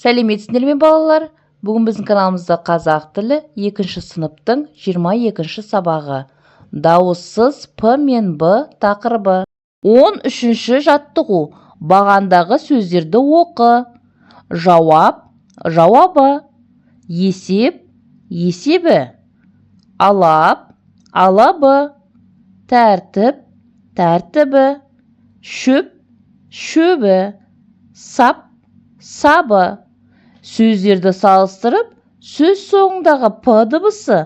Сәлеметсіздер ме балалар? Бүгін біздің каналымызда қазақ тілі 2-ші сыныптың 22-ші сабағы. Дауыссыз П мен Б тақырыбы. 13-ші жаттығу. Бағандағы сөздерді оқы. Жауап, жауабы. Есеп, есебі. Алап, алабы. Тәртіп, тәртібі. Шөп, шөбі. Сап, сабы. Сөздерді салыстырып, сөз соңындағы П дыбысы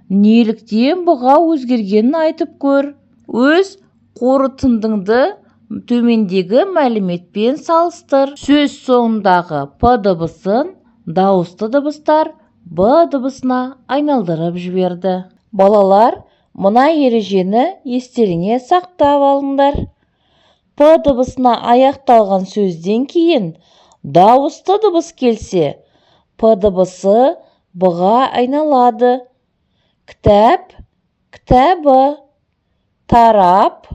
неліктен бұға өзгергенін айтып көр. Өз қорытындыңды төмендегі мәліметпен салыстыр. Сөз соңындағы П дыбысын дауысты дыбыстар Б дыбысына айналдырып жіберді. Балалар, мына ережені естеріңе сақтап алыңдар. П дыбысына аяқталған сөзден кейін дауысты дыбыс келсе, П дыбысы Б-ға айналады. Кітап, кітабы. Тарап,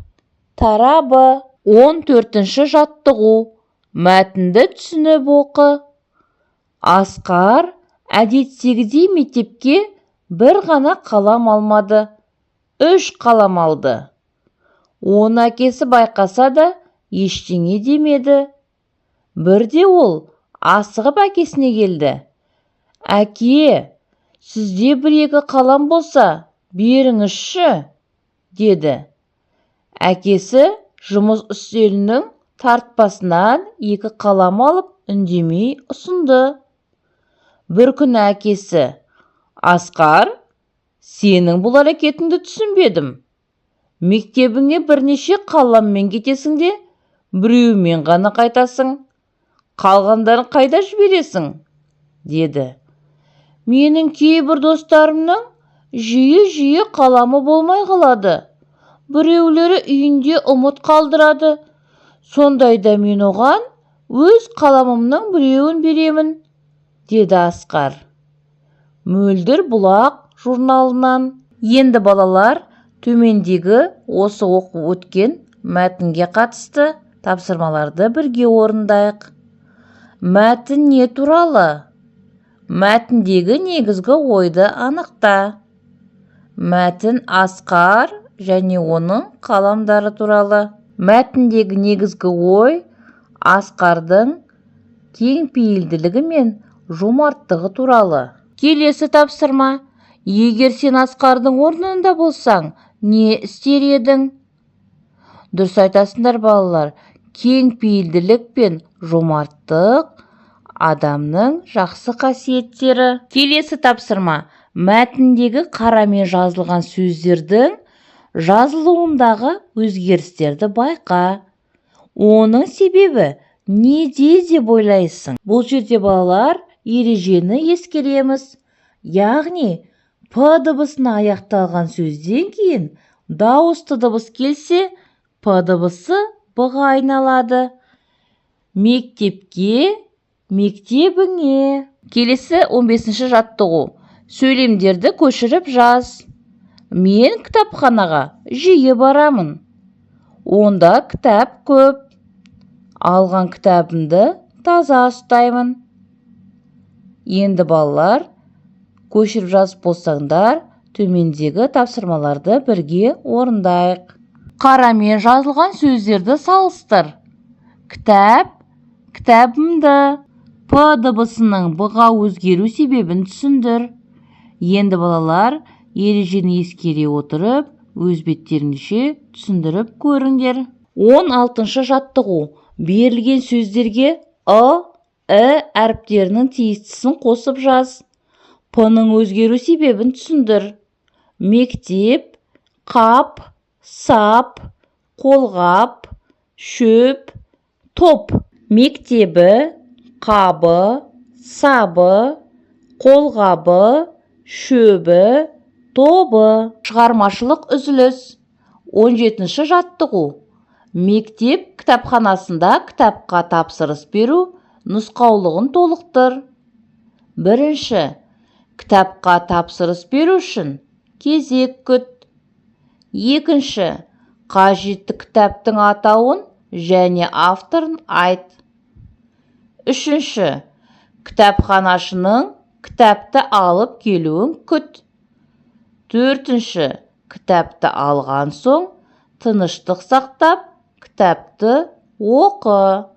тарабы. 14-ші жаттығу. Мәтінді түсініп оқы. Асқар әдеттегідей мектепке бір ғана қалам алмады, 3 қалам алды. Оны әкесі байқаса да ештеңе демеді. Бірде ол асығып әкесіне келді. Әке, сізде 1-2 қалам болса, беріңізші, деді. Әкесі жұмыс үстелінің тартпасынан 2 қалам алып үндемей ұсынды. Бір күні әкесі: Асқар, сенің бұл әрекетіңді түсінбедім. Мектебіңе бірнеше қаламмен кетесің де, біреумен ғана қайтасың. Қалғандарын қайда жібересің? Деді. Менің кейбір достарымның жиі қаламы болмай қалады. Біреулері үйінде ұмыт қалдырады. Сондайда мен оған өз қаламымның біреуін беремін, деді Асқар. Мөлдір бұлақ журналынан. Енді балалар, төмендегі осы оқып өткен мәтінге қатысты тапсырмаларды бірге орындайық. Мәтін не туралы? Мәтіндегі негізгі ойды анықта. Мәтін Асқар және оның қаламдары туралы. Мәтіндегі негізгі ой Асқардың кеңпейілділігі мен жомарттығы туралы. Келесі тапсырма. Егер сен Асқардың орнында болсаң, не істер едің? Дұрыс айтасыңдар балалар. Кеңпейілділік пен жомарттық адамның жақсы қасиеттері. Келесі тапсырма. Мәтіндегі қарамен жазылған сөздердің жазылуындағы өзгерістерді байқа. Оның себебі неде деп ойлайсың? Бұл жерде балалар ережені ескереміз. Яғни, П дыбысына аяқталған сөзден кейін дауысты дыбыс келсе, П дыбысы Б-ға айналады. Мектепке, мектебіңе. Келесі 15-ші жаттығу. Сөйлемдерді көшіріп жаз. Мен кітапханаға жиі барамын. Онда кітап көп. Алған кітабымды таза ұстаймын. Енді балалар, көшіріп жазып болсаңдар, төмендегі тапсырмаларды бірге орындайық. Қарамен жазылған сөздерді салыстыр. Кітап, кітабымды. П дыбысының Б-ға өзгеру себебін түсіндір. Енді балалар, ережені ескере отырып, өз беттеріңізше түсіндіріп көріңдер. 16-шы жаттығу. Берілген сөздерге Ы, Ә әріптерінің тиістісін қосып жаз. П-ның өзгеру себебін түсіндір. Мектеп, қап, сап, қолғап, шөп, топ. Мектебі, қабы, сабы, қолғабы, шөбі, тобы. Шығармашылық үзіліс. 17-ші жаттығу. Мектеп кітапханасында кітапқа тапсырыс беру нұсқаулығын толықтыр. 1. Кітапқа тапсырыс беру үшін кезек күт. 2. Қажетті кітаптың атауын және авторын айт. 3. кітапханашының кітапты алып келуін күт. 4. Кітапты алған соң, тыныштық сақтап, кітапты оқы.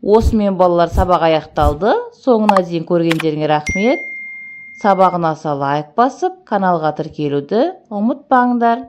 Осымен балалар сабақ аяқталды. Соңына дейін көргендеріңе рахмет. Сабағына лайк басып, каналға тіркелуді ұмытпаңдар.